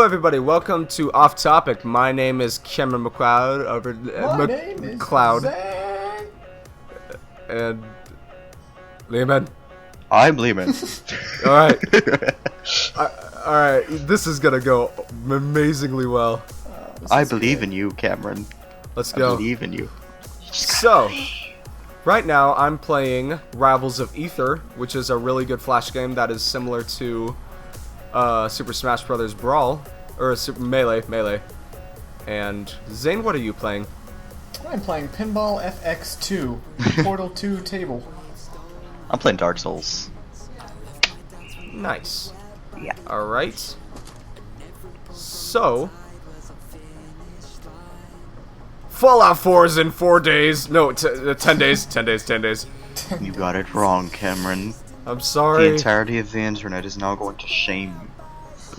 everybody, welcome to Off Topic. My name is Cameron McCloud over My name is McCloud. Zach. And Lehman. I'm Lehman. Alright. Alright, this is gonna go amazingly well. I believe in you, Cameron. Let's I go. believe in you. So, right now I'm playing Rivals of Ether, which is a really good Flash game that is similar to Super Smash Bros. Brawl, or Super Melee. And Zane, what are you playing? I'm playing Pinball FX2, Portal 2 table. I'm playing Dark Souls. Nice. Yeah. Alright. So, Fallout 4 is in 4 days. No, 10 days. 10 days. You got it wrong, Cameron. I'm The sorry, entirety of the internet is now going to shame you.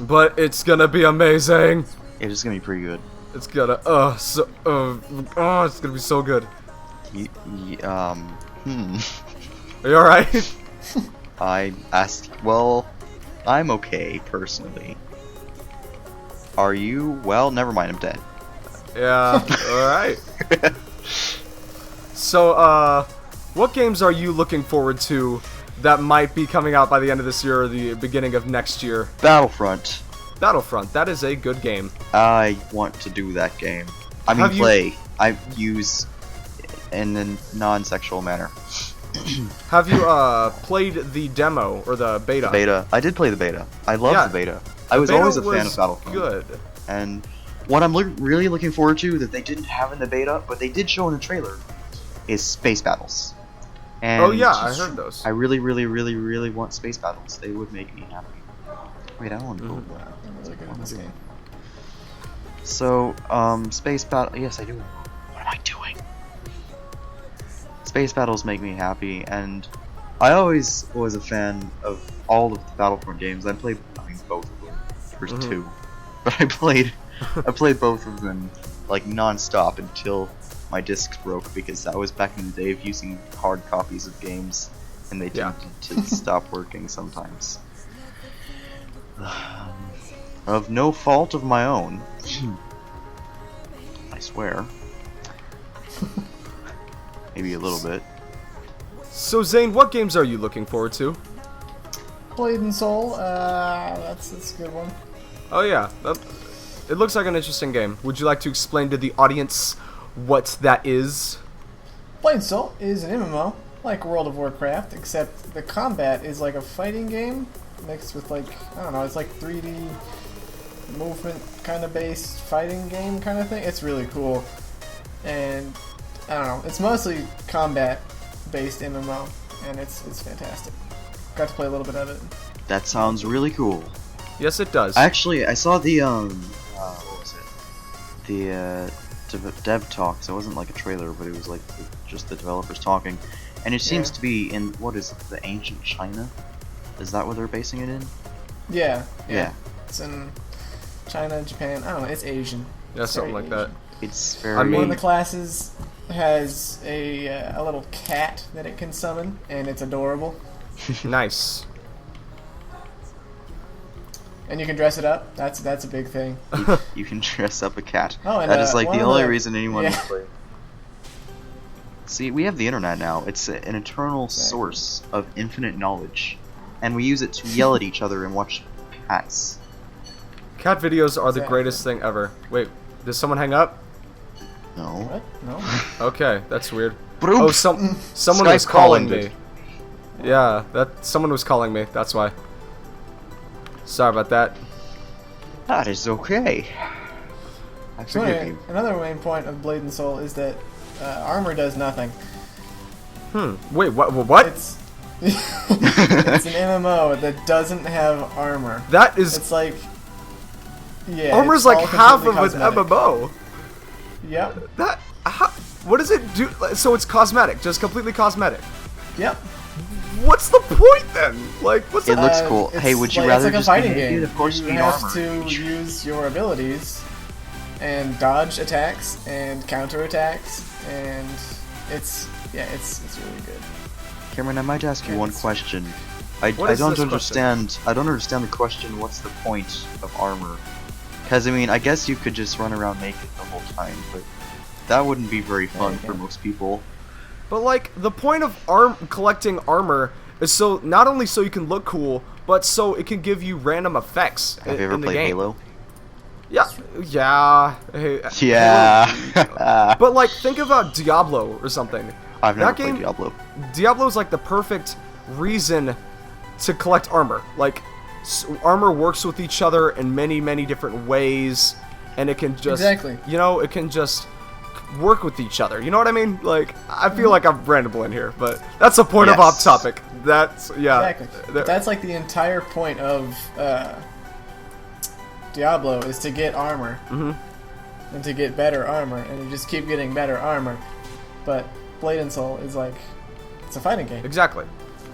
but it's gonna be amazing. It is gonna be pretty good. It's gonna, it's gonna be so good. Are you alright? I asked. Well, I'm okay personally. Are you? Well, never mind. I'm dead. Yeah, alright. So, what games are you looking forward to that might be coming out by the end of this year or the beginning of next year? Battlefront. Battlefront, that is a good game. I want to do that game. I mean, play. I use in a non-sexual manner. Have you, played the demo or the beta? Beta. I did play the beta. I loved the beta. I was Beta always a fan was of Battlefront. Good. And what I'm really looking forward to that they didn't have in the beta, but they did show in the trailer, is space battles. And Oh yeah, I heard those. I really want space battles. They would make me happy. Wait, I don't want to go. I'm really good at this game. So, space battle. Yes, I do. What am I doing? Space battles make me happy, and I always was a fan of all of the Battlefront games. I played, both of them. First two, but I played both of them like non-stop until my discs broke, because that was back in the day of using hard copies of games, and they tended to stop working sometimes. Of no fault of my own. I swear. Maybe a little bit. So Zane, what games are you looking forward to? Blade and Soul, that's a good one. Oh yeah, it looks like an interesting game. Would you like to explain to the audience what that is? Blade and Soul is an MMO, like World of Warcraft, except the combat is like a fighting game mixed with like, I don't know, it's like 3D movement kind of based fighting game kind of thing. It's really cool. And I don't know, it's mostly combat based MMO, and it's fantastic. Got to play a little bit of it. That sounds really cool. Yes, it does. Actually, I saw the what was it? The dev talks. It wasn't like a trailer, but it was like just the developers talking, and it seems to be in, what is it, the ancient China? Is that what they're basing it in? Yeah. Yeah. It's in China, Japan. I don't know. It's Asian. Yeah, something like that. It's very. I mean, One of the classes has a little cat that it can summon, and it's adorable. Nice. And you can dress it up. That's a big thing. You can dress up a cat. Oh, and that is like one the of only the- reason anyone yeah. would play. See, we have the internet now. It's an eternal Exactly. source of infinite knowledge, and we use it to yell at each other and watch cats. Cat videos are the Exactly. greatest thing ever. Wait, did someone hang up? No. What? No. Okay, that's weird. Broom. Oh, someone Skype was calling calling me. Yeah, someone was calling me. That's why. Sorry about that. That is okay. I So forgive anyway, you. another main point of Blade and Soul is that armor does nothing. Wait, what? It's it's an MMO that doesn't have armor. That is It's like, yeah, armor's it's like all half of completely an cosmetic. MMO. Yep. What does it do? So it's cosmetic, just completely cosmetic. Yep. What's the point then? Like, what's It the looks cool. It's Hey, would you like, rather it's like just a fighting be naked? game. Of course, you you need have armor. to use your abilities and dodge attacks and counter attacks, and it's really good. Cameron, I might ask you one Yes. question. I What is don't this understand. I don't understand the question. What's the point of armor? Because I mean, I guess you could just run around naked the whole time, but that wouldn't be very fun for most people. But like the point of collecting armor is so not only so you can look cool, but so it can give you random effects Have you ever in the played game. Halo? Yeah, yeah. Yeah. But like, think about Diablo or something. I've never That game- played Diablo. Diablo is like the perfect reason to collect armor. Like, armor works with each other in many, many different ways, and it can just, you know, it can just work with each other. You know what I mean? Like, I feel like I'm rambling here, but that's the point of off topic. That's Exactly. That's like the entire point of Diablo is to get armor and to get better armor, and you just keep getting better armor. But Blade and Soul is like, it's a fighting game. Exactly.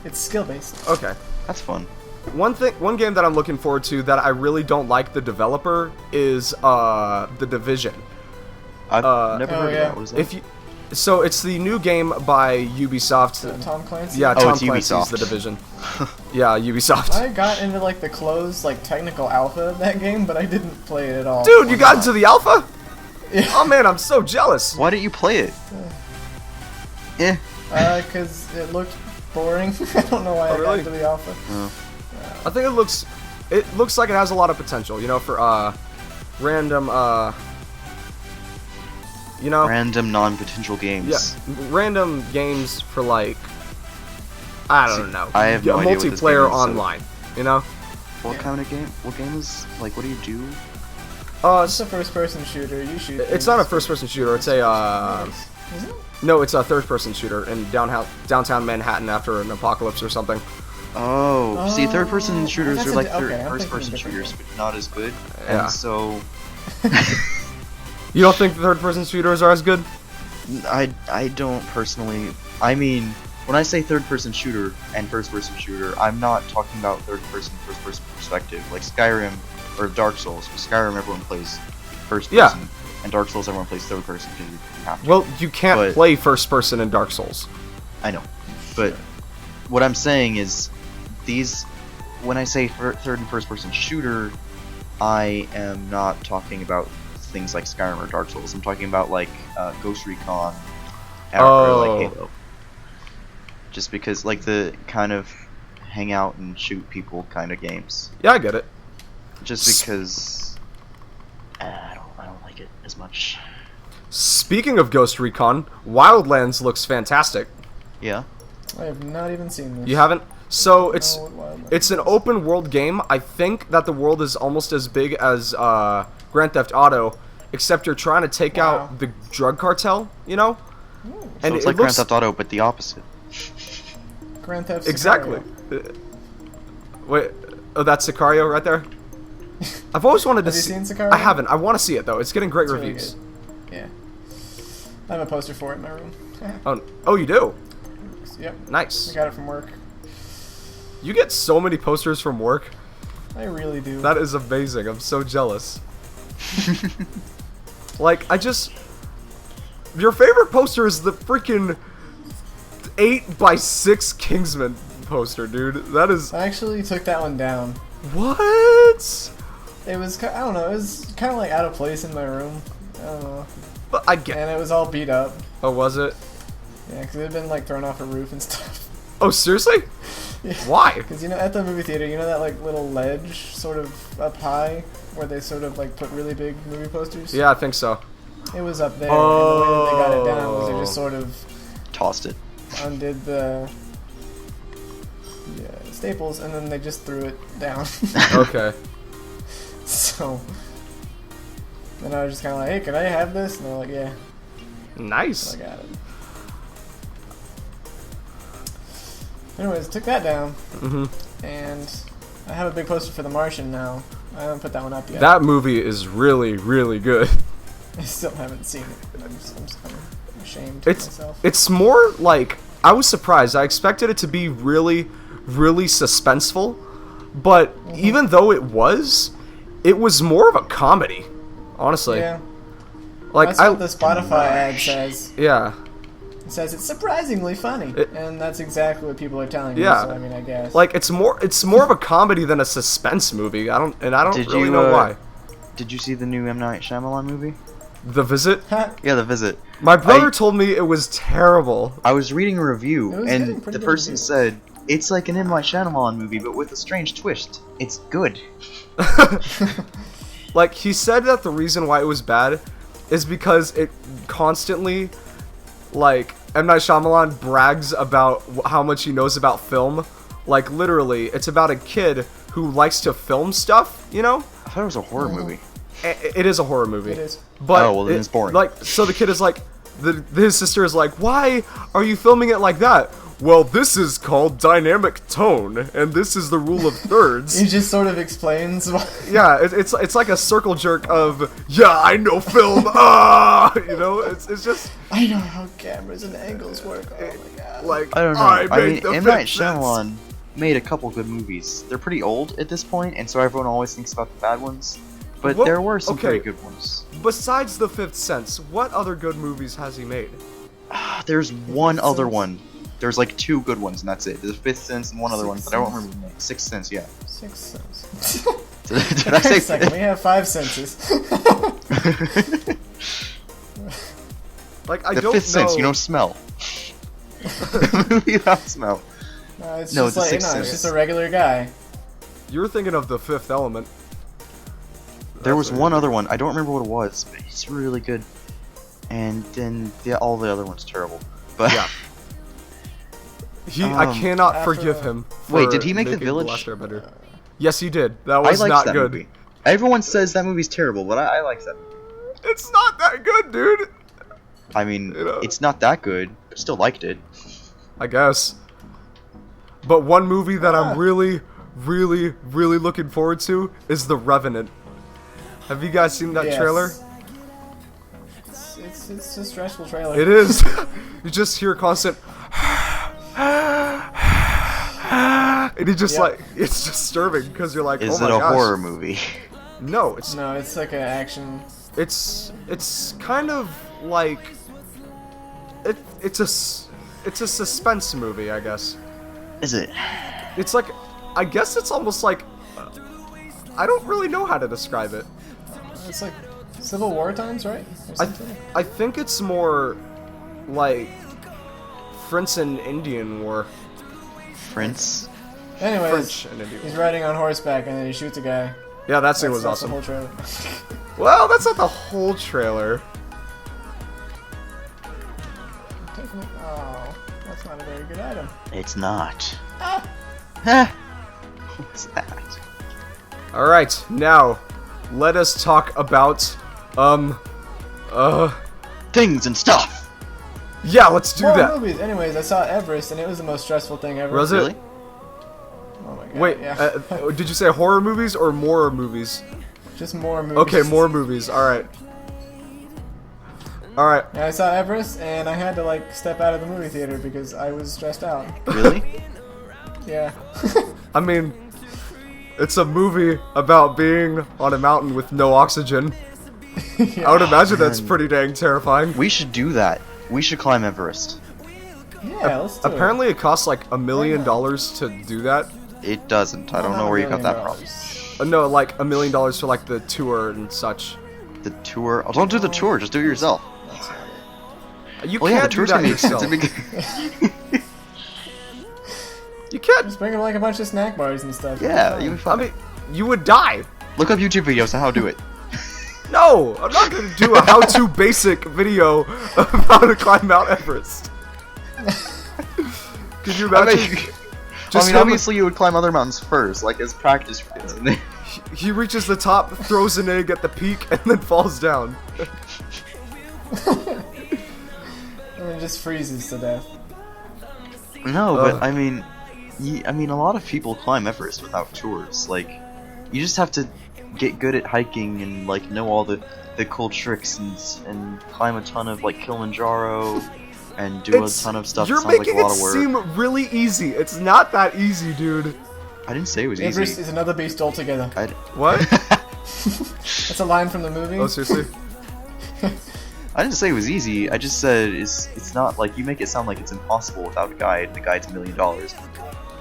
It's skill based. Okay. That's fun. One game that I'm looking forward to that I really don't like the developer is The Division. I've never heard of that. What is that? If you, so it's the new game by Ubisoft. Tom Clancy. Yeah, Oh, Tom it's Clancy's Ubisoft. The Division. Yeah, Ubisoft. I got into like the closed, like technical alpha of that game, but I didn't play it at all. Dude, you got into the alpha? Yeah. Oh man, I'm so jealous. Why didn't you play it? Eh. Because it looked boring. I don't know why I got really? into the alpha. I think it looks like it has a lot of potential, you know, for random you know, Random non-potential games. yeah, random games for like I don't know. I have no idea what this multiplayer game is, so- online, you know? What kind of game? What game is like? What do you do? It's a first-person shooter. You shoot. It's not a first-person shooter. It's a Is it? no, it's a third-person shooter in downtown Manhattan after an apocalypse or something. Oh, see, third-person shooters that's are a like di- okay, I'm first-person thinking shooters, different. but not as good. Yeah. And so, You don't think third-person shooters are as good? I don't personally. I mean, when I say third-person shooter and first-person shooter, I'm not talking about third-person, first-person perspective, like Skyrim or Dark Souls. With Skyrim, everyone plays first-person, Yeah. and Dark Souls, everyone plays third-person because you have to. Well, you can't But- play first-person in Dark Souls. I know, but what I'm saying is, these. When I say third and first-person shooter, I am not talking about things like Skyrim or Dark Souls. I'm talking about like Ghost Recon or like Halo. Just because, like, the kind of hang out and shoot people kind of games. Yeah, I get it. Just because I don't like it as much. Speaking of Ghost Recon, Wildlands looks fantastic. Yeah. I have not even seen this. You haven't? So I it's don't know what Wildlands it's an is. open world game. I think that the world is almost as big as Grand Theft Auto, except you're trying to take Wow. out the drug cartel, you know? Ooh, So it's like Grand Theft Auto, but the opposite. Grand Theft. Exactly. Sicario. Wait, oh, that's Sicario right there? I've always wanted to Have you see. seen Sicario? I haven't. I want to see it though. It's getting great It's really reviews. good. Yeah. I have a poster for it in my room. Oh, you do? Yep. I Nice. got it from work. You get so many posters from work. I really do. That is amazing. I'm so jealous. Like, your favorite poster is the freaking 8x6 Kingsman poster, dude. That is I actually took that one down. what? It was, I don't know, it was kind of like out of place in my room. I don't know. But I get. And it was all beat up. Oh, was it? Yeah, because it had been like thrown off a roof and stuff. Oh, seriously? Yeah. Why? Because, you know, at the movie theater, you know that like little ledge sort of up high where they sort of like put really big movie posters? Yeah, I think so. It was up there, and the way that they got it down was they Oh. just sort of Tossed it. undid the staples, and then they just threw it down. Okay. So, then I was just kind of like, hey, can I have this? And they're like, yeah. Nice. So I got it. Anyways, took that down, and I have a big poster for The Martian now. I haven't put that one up yet. That movie is really, really good. I still haven't seen it. I'm kind of ashamed It's of myself. it's more like I was surprised. I expected it to be really, really suspenseful, but even though it was more of a comedy. Honestly, Yeah, like that's what the Spotify ad says. yeah, It says it's surprisingly funny, and that's exactly what people are telling me. Yeah. So I mean, I guess. like it's more of a comedy than a suspense movie. I don't Did really you, know why. Did you see the new M. Night Shyamalan movie? The Visit? Yeah, The Visit. My brother told me it was terrible. I was reading a review, It was and getting pretty the good person reviews. said, it's like an M. Night Shyamalan movie, but with a strange twist. It's good. Like, he said that the reason why it was bad is because it constantly, like, M. Night Shyamalan brags about how much he knows about film. Like, literally, it's about a kid who likes to film stuff, you know? I thought it was a horror movie. It is a horror movie. It is. But Oh, well, then it's boring. Like, so the kid is like, his sister is like, why are you filming it like that? Well, this is called dynamic tone, and this is the rule of thirds. He just sort of explains why. Yeah, it's like a circle jerk of, yeah, I know film, you know, it's just, I know how cameras and angles work. Oh my god. like, I don't know. I I mean, made the M. Night fifth sense. Shyamalan made a couple good movies. They're pretty old at this point, and so everyone always thinks about the bad ones. But Well, there were some okay. pretty good ones. Besides The Fifth Sense, what other good movies has he made? There's one Fifth other Sense? one. There's like 2 good ones, and that's it. There's Fifth Sense and one other one, Sixth but I don't Sense? remember the name. Sixth Sense, yeah. 6 cents. Did I Wait say a second, we have 5 senses. Like, I the don't Fifth know. Sense? You don't smell. The movie without smell. No, it's No, just the like, Sixth no, it's Sense. just a regular guy. You're thinking of The Fifth Element. There was That's one other one. I don't remember what it was, but it's really good. And then all the other ones terrible. But Yeah. I cannot after- forgive him. Wait, for did he make The making Village? Last Airbender. Yes, he did. That I was liked not that good. movie. Everyone says that movie's terrible, but I like that movie. It's not that good, dude. I mean, You know. it's not that good, but still liked it. I guess. But one movie that Ah. I'm really, really, really looking forward to is The Revenant. Have you guys seen that Yes. trailer? It's a stressful trailer. It is. You just hear constant. And you just Yep. like, it's disturbing because you're like, Is oh it my a gosh. horror movie? No, it's No, it's like an action. it's kind of like it's a suspense movie, I guess. Is it? It's like, I guess it's almost like, I don't really know how to describe it. It's like Civil War times, right? Or something? I think it's more like French and Indian War. Prince? Anyways, French and Indian he's War. riding on horseback and then he shoots a guy. Yeah, that scene was That's the awesome. whole trailer. Well, that's not the whole trailer. Oh, that's not a very good item. It's not. Ah! What's that? Alright, now, let us talk about, Things and stuff! yeah, let's do More that. movies. Anyways, I saw Everest and it was the most stressful thing ever. Was it? Really? Oh my god. Wait, Yeah. did you say horror movies or more movies? Just more movies. Okay, more movies, alright. Alright, Yeah, I saw Everest and I had to like step out of the movie theater because I was stressed out. Really? Yeah. I mean, it's a movie about being on a mountain with no oxygen. I would imagine that's man. pretty dang terrifying. We should do that. We should climb Everest. Yeah, let's do Apparently it costs like $1 million to do that. It doesn't. I it. don't Not know $1 where you got that million. from. No, like $1 million for like the tour and such. The tour? Oh, don't do the tour, just do it yourself. That's not it. You Well, yeah, the can't do tour's that gonna be yourself. expensive. You can't. Just bring like a bunch of snack bars and stuff. Yeah, It's you'll be fine. I fine. mean, you would die. Look up YouTube videos on how to do it. No, I'm not gonna do a how-to basic video of how to climb Mount Everest. Could you I imagine? mean, Just him- obviously you would climb other mountains first, like as practice runs. And then He reaches the top, throws an egg at the peak, and then falls down. And then just freezes to death. No, Ugh. but I mean, a lot of people climb Everest without tours. Like, you just have to get good at hiking and like know all the cool tricks and climb a ton of like Kilimanjaro and do a ton of stuff. You're That sounds like making a lot it of work. seem really easy. It's not that easy, dude. I didn't say it was Everest easy. is another beast altogether. What? That's a line from the movie. Oh, seriously? I didn't say it was easy. I just said it's not like you make it sound like it's impossible without a guide. And the guide's $1 million.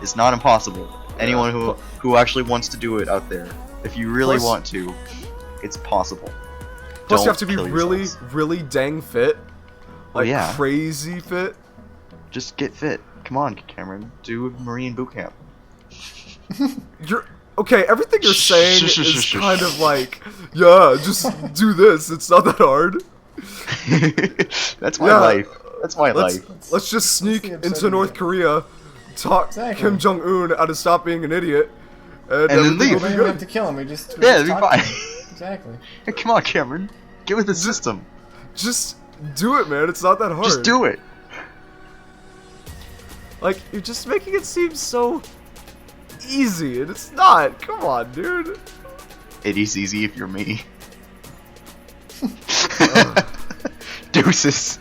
It's not impossible. Anyone who actually wants to do it out there, if you really Plus- want to, It's possible. Plus, you Don't have to be kill really, yourselves. really dang fit. Like, yeah. crazy fit. Just get fit. Come on, Cameron. Do Marine boot camp. You're... Okay, everything you're saying is kind of like, yeah, just do this. It's not that hard. That's my life. That's my let's, life. Let's just sneak the into upsetting North bit. Korea, talk Exactly. Kim Jong-un out of stop being an idiot, and then everything leave. will We be don't even have good. to kill him. We just Yeah, just it'd be talk to fine. him. Exactly. Hey, come on, Cameron. Get with the system. Just do it, man. It's not that hard. Just do it. Like, you're just making it seem so easy, and it's not. Come on, dude. It is easy if you're me. Deuces.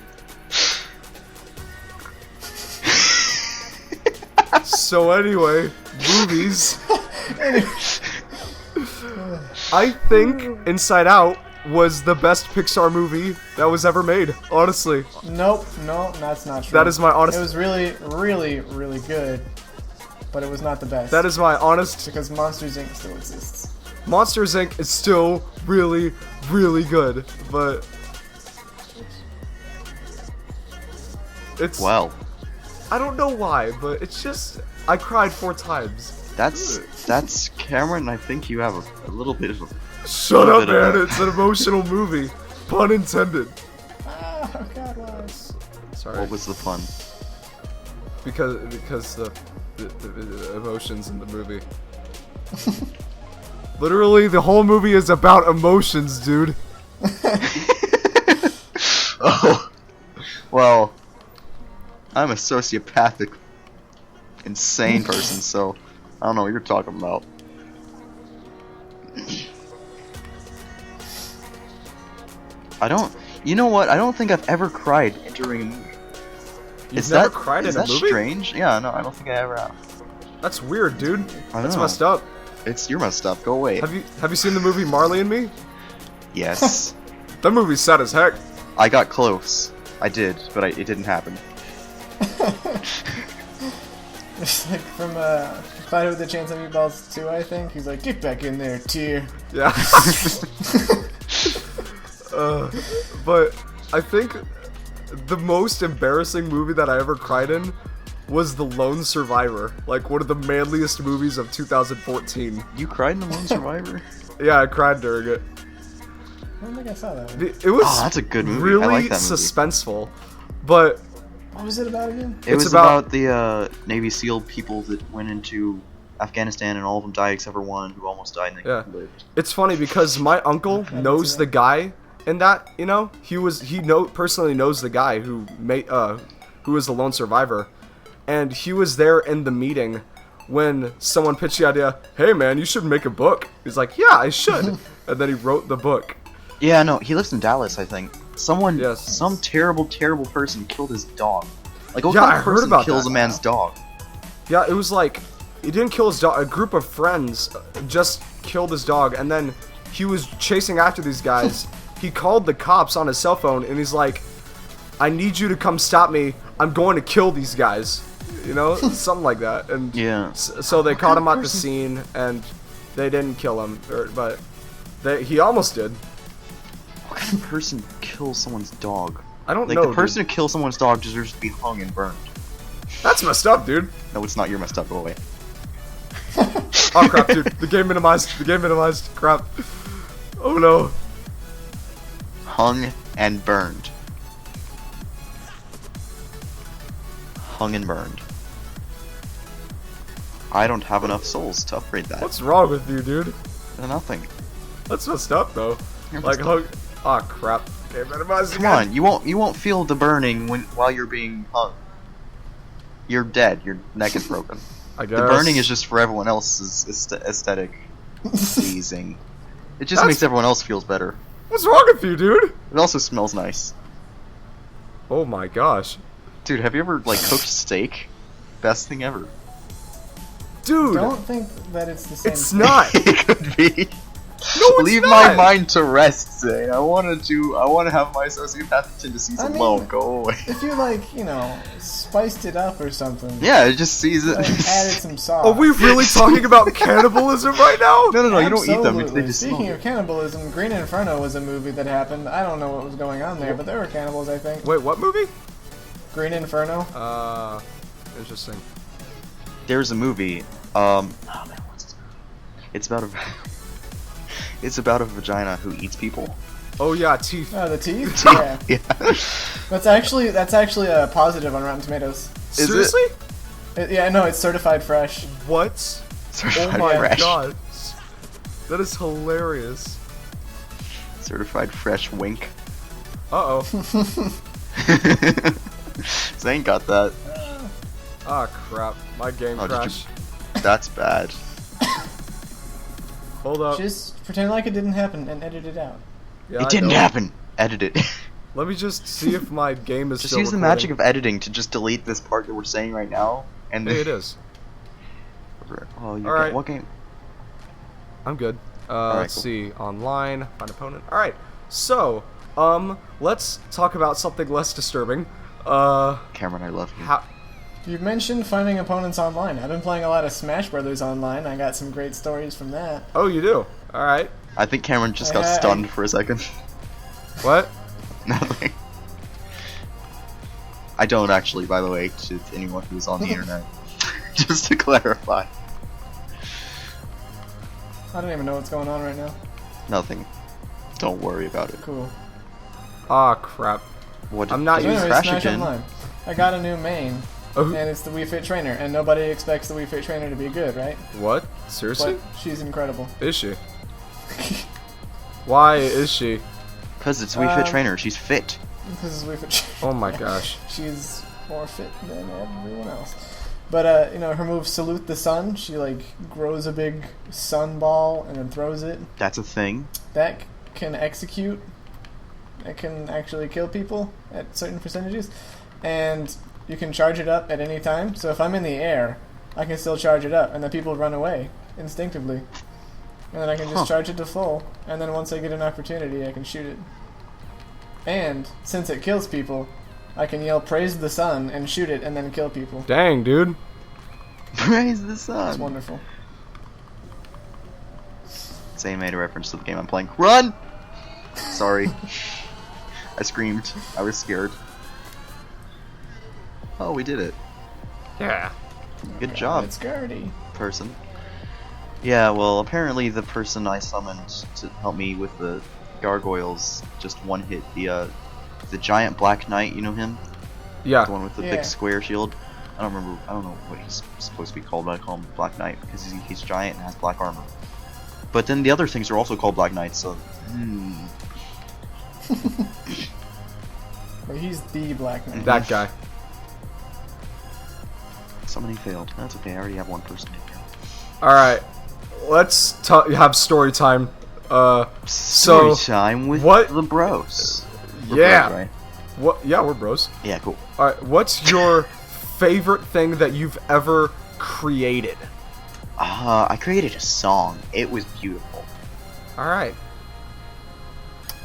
So anyway, movies. I think Inside Out was the best Pixar movie that was ever made, honestly. Nope. No, that's not true. That is my honest... It was really, really, really good, but it was not the best. That is my honest... because Monsters Inc. still exists. Monsters Inc. is still really, really good, but... It's... Well, I don't know why, but it's just... I cried 4 times. that's Cameron. I think you have a little bit of a... Shut little up, bit of man. a- It's an emotional movie. Pun intended. Oh God, why? Sorry. What was the pun? Because the emotions in the movie. Literally, the whole movie is about emotions, dude. Oh, well, I'm a sociopathic, insane person, so I don't know what you're talking about. You know what? I don't think I've ever cried during a movie. You've never cried is in a that movie? strange? Yeah, no, I don't think I ever have. That's weird, dude. I That's know. messed up. You're messed up. Go away. Have you seen the movie Marley and Me? Yes. That movie's sad as heck. I got close. I did, but it didn't happen. It's like from Fighter with a Chance of Meatballs 2, I think. He's like, get back in there, tear. Yeah. But I think the most embarrassing movie that I ever cried in was The Lone Survivor. Like, one of the manliest movies of 2014. You cried in The Lone Survivor? Yeah, I cried during it. I don't think I saw that one. It was Oh, that's a good movie. I really like that movie. suspenseful. But What was it about again? It It's was about- about the Navy SEAL people that went into Afghanistan, and all of them died except for one who almost died and then Yeah. lived. it's funny because my uncle knows the guy in that, you know? Personally knows the guy who was the lone survivor. And he was there in the meeting when someone pitched the idea, "Hey man, you should make a book." He's like, "Yeah, I should." And then he wrote the book. Yeah, no, he lives in Dallas, I think. Yes. Some terrible, terrible person killed his dog. Like, what Yeah, kind I of heard person about kills that. a man's dog? Yeah, it was like, he didn't kill his dog. A group of friends just killed his dog, and then he was chasing after these guys. He called the cops on his cell phone, and he's like, "I need you to come stop me. I'm going to kill these guys." You know, something like that. And Yeah. so they caught him at the scene, and they didn't kill him, but he almost did. What kind of person kills someone's dog? I don't Like, know. the person dude. who kills someone's dog deserves to be hung and burned. That's messed up, dude. No, it's not. You're messed up. Go away. Oh crap, dude. The game minimized. The game minimized. Crap. Oh no. Hung and burned. Hung and burned. I don't have enough souls to upgrade that. What's wrong with you, dude? Nothing. That's messed up, though. You're Like, messed up. oh crap. Game minimized Come again. on, you won't feel the burning while you're being hung. You're dead. Your neck is broken. I guess. The burning is just for everyone else's aesthetic pleasing. It just That's- makes everyone else feels better. What's wrong with you, dude? It also smells nice. Oh my gosh. Dude, have you ever like cooked steak? Best thing ever. Dude, Don't think that it's the same. it's thing. not. It could be. it's Leave not. my mind to rest, Zay. I want to have my sociopathic tendencies I mean, alone. Go away. If you like, you know, spiced it up or something. Yeah, it just sees it. Like, added some sauce. Are we really talking about cannibalism right now? No, you don't eat them. They Absolutely. just Speaking smell. of cannibalism, Green Inferno was a movie that happened. I don't know what was going on there, but there were cannibals, I think. Wait, what movie? Green Inferno. Interesting. There's a movie. Oh man, what's this? It's about a. It's about a vagina who eats people. Oh yeah, teeth. Oh, the teeth. Yeah. Yeah. That's actually a positive on Rotten Tomatoes. Is Seriously? Yeah, no, it's certified fresh. What? Certified Oh my fresh. god. That is hilarious. Certified fresh wink. Uh-oh. Zane got that. Ah, crap. My game Oh, did you- crashed. That's bad. Hold up. Just pretend like it didn't happen and edit it out. Yeah, It I didn't know. happen. Edit it. Let me just see if my game is Just still use the recording. magic of editing to just delete this part that we're saying right now. And Hey, it is. Oh, you Alright. what game? I'm good. Alright, Let's cool. see. Online. Find opponent. Alright. So, let's talk about something less disturbing. Cameron, I love you. How... You mentioned finding opponents online. I've been playing a lot of Smash Brothers online. I got some great stories from that. Oh, you do? Alright. I think Cameron just got I- stunned for a second. What? Nothing. I don't actually, by the way, to anyone who's on the internet. Just to clarify. I don't even know what's going on right now. Nothing. Don't worry about it. Cool. Ah, crap. What did, I'm not did you using Anyway, crash Smash again? Online. I got a new main, Oh, and it's the Wii Fit Trainer, and nobody expects the Wii Fit Trainer to be good, right? what? Seriously? But she's incredible. Is she? Why is she? Because it's Wii Fit Um, Trainer. She's fit. This is Wii Fit Trainer. Oh my gosh. She's more fit than everyone else. But, you know, her move Salute the Sun, she, like, grows a big sun ball and then throws it. That's a thing. That can execute. That can actually kill people at certain percentages. And you can charge it up at any time. So if I'm in the air, I can still charge it up, and then people run away instinctively. And then I can just charge it to full, and then once I get an opportunity, I can shoot it. And, since it kills people, I can yell praise the sun and shoot it and then kill people. Dang, dude. Praise the It's sun. wonderful. Zane made a reference to the game I'm playing. Run! Sorry. I screamed. I was scared. Oh, we did it. Yeah. Good job, It's Gertie. person. Yeah, well, apparently the person I summoned to help me with the gargoyles just one hit the giant black knight. You know him? Yeah. The one with the Yeah. big square shield. I don't remember. I don't know what he's supposed to be called, but I call him Black Knight because he's giant and has black armor. But then the other things are also called Black Knights, so But he's the Black Knight. That guy. summoning failed. That's okay. I already have one person in here. Alright. Let's have story time. Story time with what- the bros. We're Yeah. bros, right? What? Yeah, we're bros. Yeah, cool. Alright, what's your favorite thing that you've ever created? I created a song. It was beautiful. Alright.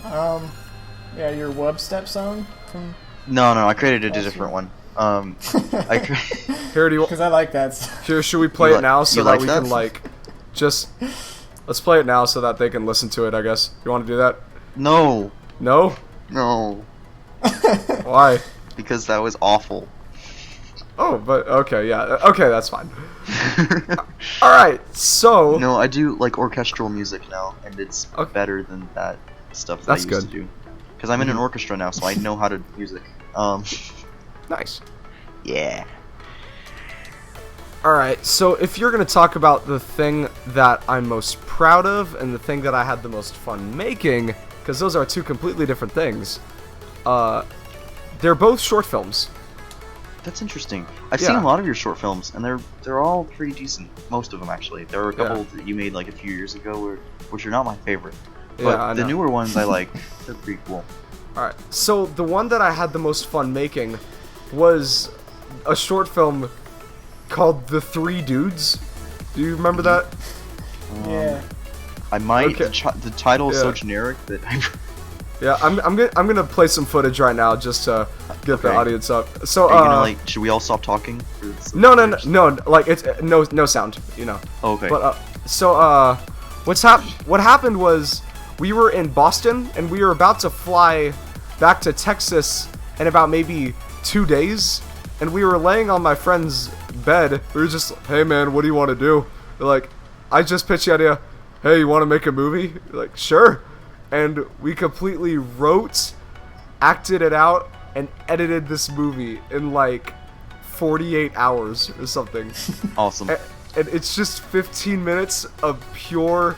Yeah, your Wubstep song from. No, I created a Awesome. different one. I cre- Here, do you Because I like that. Song. here? Should we play You it like- now so you that like we that? can like, just let's play it now so that they can listen to it. I guess. You want to do that? no, No. Why? because that was awful. Oh, but okay, yeah, okay, that's fine. All right, so No, I do like orchestral music now, and it's Okay. better than that stuff that That's I used good. to do. Because I'm in an orchestra now, so I know how to music. nice. Yeah. All right, so if you're gonna talk about the thing that I'm most proud of and the thing that I had the most fun making, because those are two completely different things, they're both short films. That's interesting. I've seen Yeah. a lot of your short films, and they're all pretty decent. Most of them, actually. There were a couple Yeah. that you made like a few years ago, which are not my favorite. Yeah, But I the know. newer ones I like. They're pretty cool. All right, so the one that I had the most fun making was a short film called The Three Dudes. Do you remember that? Yeah. I might. Okay. The title is so Yeah. generic that Yeah, I'm gonna play some footage right now just to get the Okay. audience up. So Are you gonna like? Should we all stop talking? no, like it's no sound, you know. Oh, okay. But what happened was we were in Boston and we were about to fly back to Texas in about maybe 2 days, and we were laying on my friend's bed. We were just, hey man, what do you want to do? They're like, I just pitched the idea. Hey, you want to make a movie? We're like, sure. And we completely wrote, acted it out, and edited this movie in like 48 hours or something. Awesome. And it's just 15 minutes of pure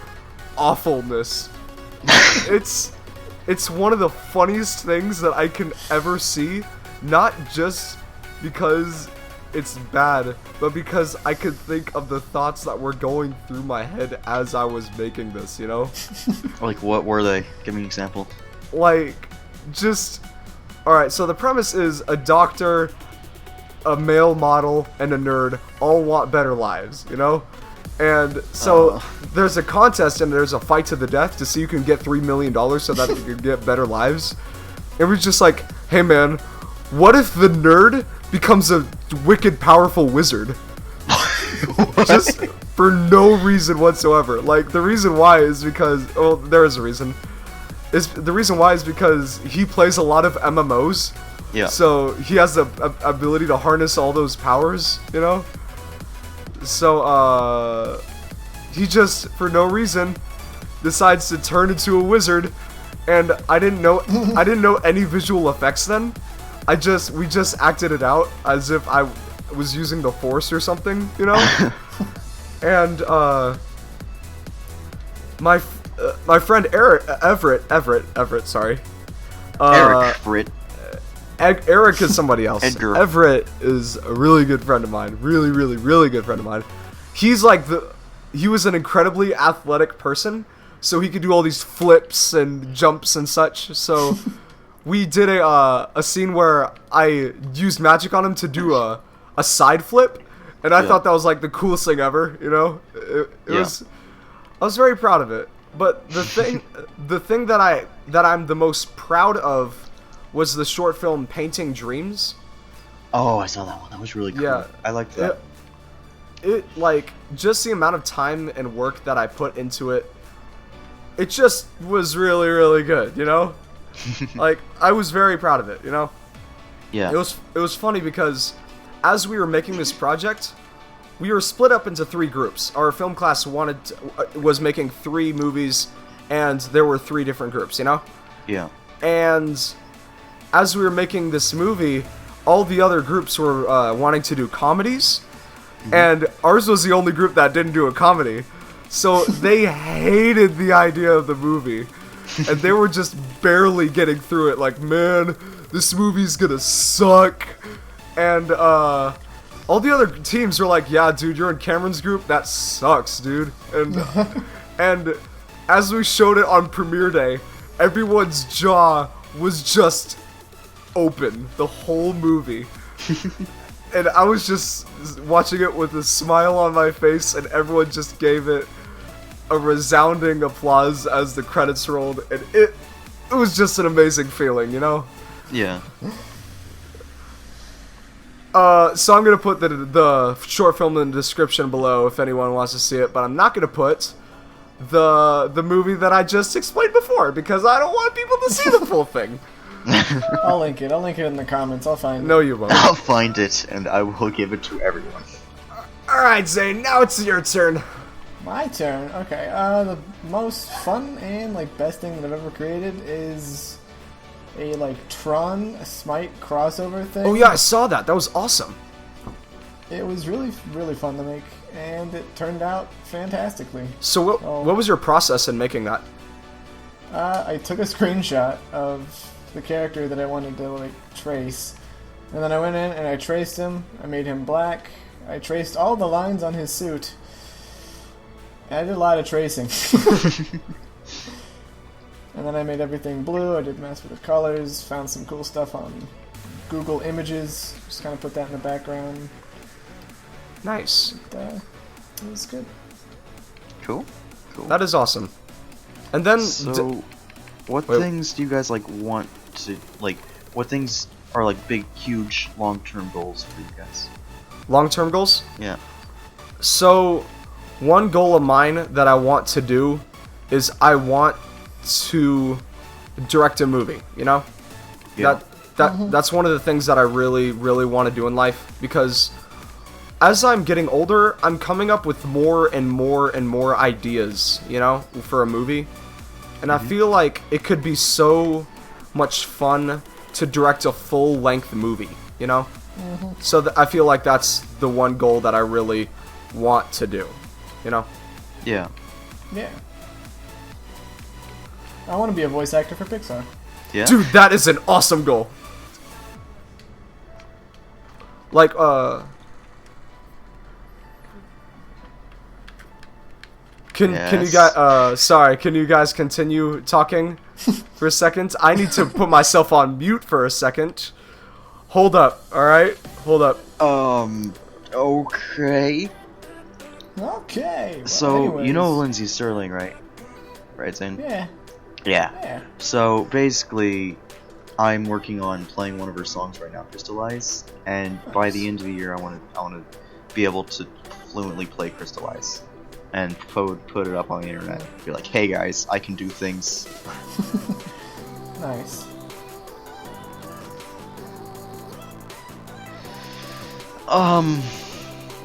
awfulness. It's one of the funniest things that I can ever see, not just because it's bad, but because I could think of the thoughts that were going through my head as I was making this, you know? Like, what were they? Give me an example. Like, just... Alright, so the premise is a doctor, a male model, and a nerd all want better lives, you know? And so there's a contest and there's a fight to the death to see who can get $3 million so that they can get better lives. And we're just like, hey man, what if the nerd becomes a wicked powerful wizard? Just for no reason whatsoever. Like, the reason why is because, well, there is a reason. The reason why is because he plays a lot of MMOs. Yeah. So he has the ability to harness all those powers, you know? So, he just, for no reason, decides to turn into a wizard, and I didn't know any visual effects then. We just acted it out as if I was using the Force or something, you know? And, my friend Everett, sorry. Eric is somebody else. Edgar. Everett is a really good friend of mine. Really, really, really good friend of mine. He was an incredibly athletic person, so he could do all these flips and jumps and such. So we did a scene where I used magic on him to do a side flip, and I thought that was like the coolest thing ever, you know? It was, I was very proud of it. But the thing that I'm the most proud of was the short film Painting Dreams. Oh, I saw that one. That was really cool. Yeah. I liked that. It like, just the amount of time and work that I put into it, it just was really, really good, you know? Like, I was very proud of it, you know? Yeah. It was funny because as we were making this project, we were split up into 3 groups. Our film class was making 3 movies, and there were 3 different groups, you know? Yeah. And as we were making this movie, all the other groups were wanting to do comedies, and ours was the only group that didn't do a comedy. So they hated the idea of the movie, and they were just barely getting through it. Like, man, this movie's gonna suck. And all the other teams were like, yeah, dude, you're in Cameron's group? That sucks, dude. And as we showed it on premiere day, everyone's jaw was just open the whole movie. And I was just watching it with a smile on my face, and everyone just gave it a resounding applause as the credits rolled, and it was just an amazing feeling, you know? Yeah. So I'm gonna put the short film in the description below if anyone wants to see it, but I'm not gonna put the movie that I just explained before because I don't want people to see the full thing. I'll link it. I'll link it in the comments. I'll find it. No, you won't. I'll find it and I will give it to everyone. All right, Zane. Now it's your turn. My turn. Okay. The most fun and like best thing that I've ever created is a like Tron Smite crossover thing. Oh yeah, I saw that. That was awesome. It was really, really fun to make, and it turned out fantastically. So what was your process in making that? I took a screenshot of the character that I wanted to like trace, and then I went in and I traced him. I made him black. I traced all the lines on his suit. And I did a lot of tracing. And then I made everything blue. I did mess with the colors. Found some cool stuff on Google Images. Just kind of put that in the background. Nice. It was good. Cool. Cool. That is awesome. And then So, what Wait. things do you guys like want to like? What things are like big, huge, long-term goals for you guys? long-term goals. Yeah. So, one goal of mine that I want to do is I want to direct a movie. You know, Yeah. that's one of the things that I really want to do in life, because as I'm getting older, I'm coming up with more and more ideas, you know, for a movie. And I feel like it could be so much fun to direct a full-length movie, you know? So I feel like that's the one goal that I really want to do, you know? Yeah. Yeah. I want to be a voice actor for Pixar. Yeah. Dude, that is an awesome goal. Like, Can you Yes. guys sorry, can you guys continue talking for a second? I need to put myself on mute for a second. Hold up, alright? Hold up. Okay. Okay. Well, So you know anyways. Lindsay Sterling, right? Right, Zane? Yeah. Yeah. Yeah. So basically, I'm working on playing one of her songs right now, Crystallize, and by the end of the year, I want to be able to fluently play Crystallize, and put it up on the internet. Be like, hey guys, I can do things. Nice.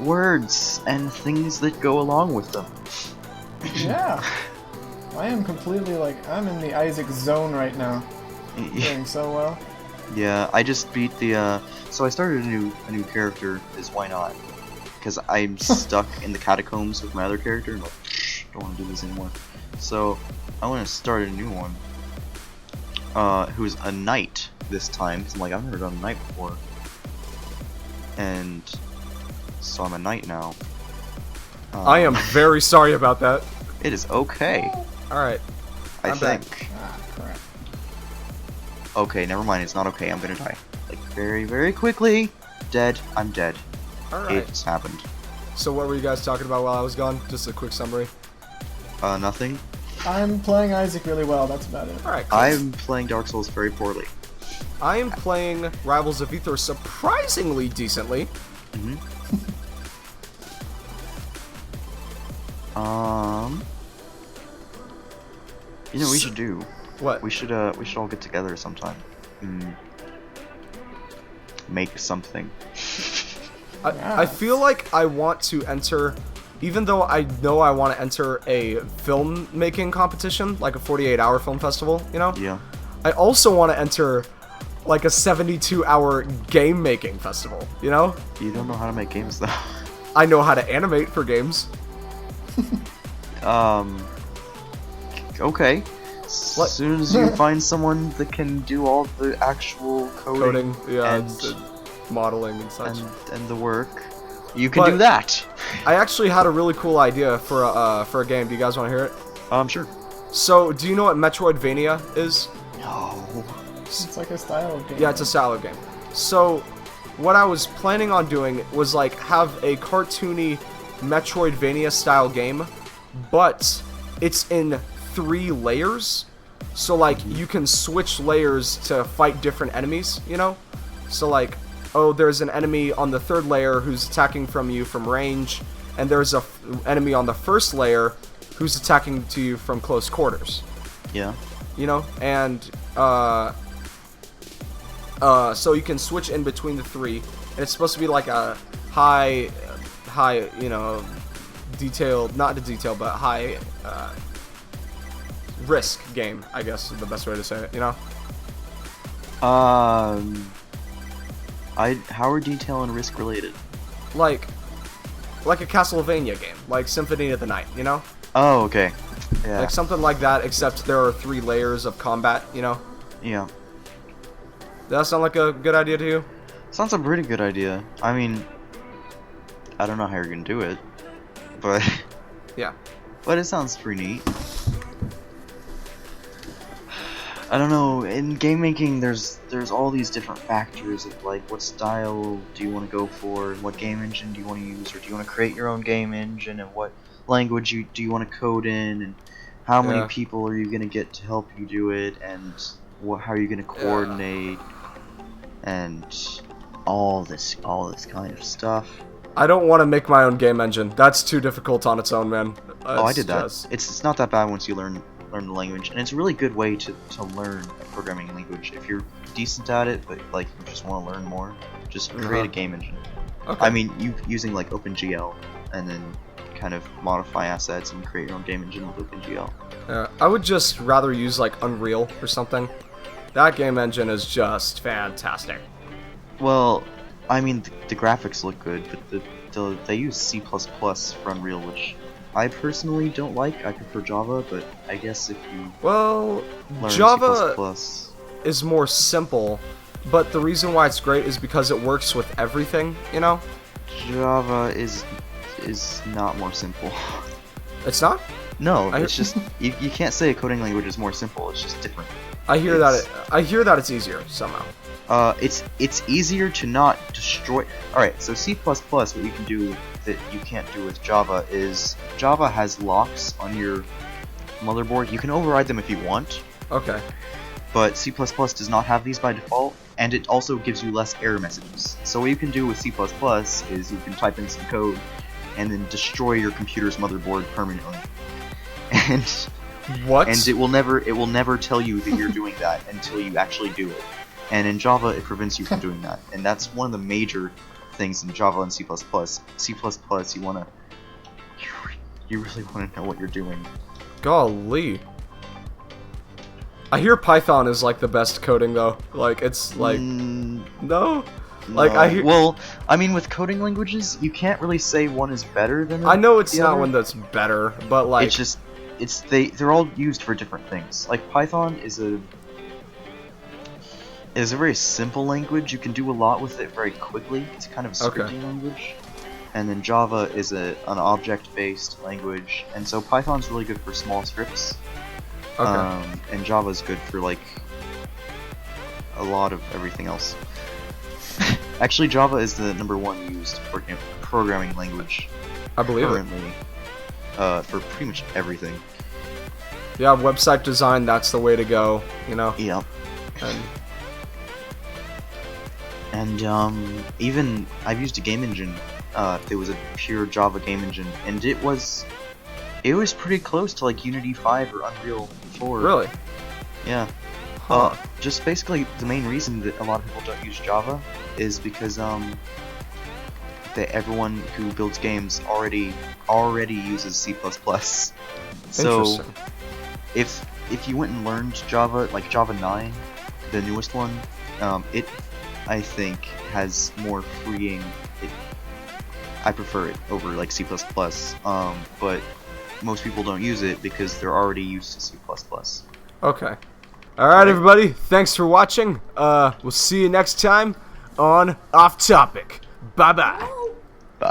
Words and things that go along with them. Yeah. I am completely like I'm in the Isaac zone right now. Doing so well. Yeah, I just beat the. So I started a new character. Is why not? Because I'm stuck in the catacombs with my other character. And like, don't want to do this anymore. So I want to start a new one. Who's a knight this time? So I'm like, I've never done a knight before. And so I'm a knight now. I am very sorry about that. It is okay. Alright. I I'm back. think. Ah, crap. Okay, never mind. It's not okay. I'm gonna die. Like very quickly. Dead. I'm dead. Alright. It's happened. So what were you guys talking about while I was gone? Just a quick summary. Nothing. I'm playing Isaac really well. That's about it. Alright, cool. I'm playing Dark Souls very poorly. I am playing Rivals of Aether surprisingly decently. You know what we should do? What? We should all get together sometime. Make something. I feel like I want to enter, even though I know I want to enter a filmmaking competition, like a 48-hour film festival, you know? Yeah. I also want to enter, like, a 72-hour game-making festival, you know? You don't know how to make games though. I know how to animate for games. Okay. What? As soon as you find someone that can do all the actual coding, Yeah, and, the modeling and such. and the work, you can But- do that. I actually had a really cool idea for a game. Do you guys want to hear it? Sure. So, do you know what Metroidvania is? No. It's like a style of game. Yeah, it's a salad game. So, what I was planning on doing was like have a cartoony Metroidvania style game, but it's in 3 layers. So like you can switch layers to fight different enemies, you know? So like, oh, there's an enemy on the 3rd layer who's attacking from you from range, and there's a enemy on the 1st layer who's attacking to you from close quarters. Yeah. You know, and so you can switch in between the 3, and it's supposed to be like a high, you know, detailed, not the detail, but high risk game, I guess is the best way to say it, you know? How are detail and risk related? Like a Castlevania game, like Symphony of the Night, you know? Oh, okay. Yeah. Like something like that, except there are 3 layers of combat, you know? Yeah. Does that sound like a good idea to you? Sounds a pretty good idea. I mean, I don't know how you're gonna do it, but Yeah. but it sounds pretty neat. I don't know. In game making, there's all these different factors of like what style do you want to go for, and what game engine do you want to use, or do you want to create your own game engine, and what language do you want to code in, and how many Yeah. people are you gonna get to help you do it, and how are you gonna coordinate, and all this kind of stuff. I don't want to make my own game engine. That's too difficult on its own, man. Oh, I did that. Just... It's not that bad once you learn the language, and it's a really good way to learn a programming language. If you're decent at it, but like you just want to learn more, just create a game engine. Okay. I mean, using like OpenGL, and then kind of modify assets and create your own game engine with OpenGL. Yeah, I would just rather use like Unreal or something. That game engine is just fantastic. Well, I mean, the graphics look good, but they use C++ for Unreal, which I personally don't like. I prefer Java, but I guess if you Well, learn Java C++, is more simple, but the reason why it's great is because it works with everything, you know? Java is not more simple. It's not? No, it's just you can't say a coding language is more simple. It's just different. I hear that it's easier somehow. It's easier to not destroy. All right, so C++, what you can do that you can't do with Java is Java has locks on your motherboard. You can override them if you want, Okay. but C++ does not have these by default, and it also gives you less error messages. So what you can do with C++ is you can type in some code and then destroy your computer's motherboard permanently. And What? it will never tell you that you're doing that until you actually do it. And in Java, it prevents you from doing that. And that's one of the major things in Java and C++. C++, you really want to know what you're doing. Golly. I hear Python is like the best coding though. Like it's like no. Like No. I hear. Well, I mean, with coding languages, you can't really say one is better than the I know it's the not other. one that's better, but like It's just they're all used for different things. Like Python is a very simple language. You can do a lot with it very quickly. It's kind of a Okay. scripting language. And then Java is an object-based language, and so Python's really good for small scripts. okay. And Java's good for like a lot of everything else. Actually, Java is the #1 used programming language I believe it. currently for pretty much everything. Yeah, website design, that's the way to go, you know. Yeah. And And even I've used a game engine. It was a pure Java game engine, and it was pretty close to like Unity 5 or Unreal 4. really? Yeah. Huh. Just basically the main reason that a lot of people don't use Java is because that everyone who builds games already uses C++. So Interesting. if you went and learned Java, like Java 9, the newest one, it I think has more freeing. I prefer it over like C++. But most people don't use it because they're already used to C++. Okay. Alright everybody, thanks for watching. We'll see you next time on Off Topic. Bye bye.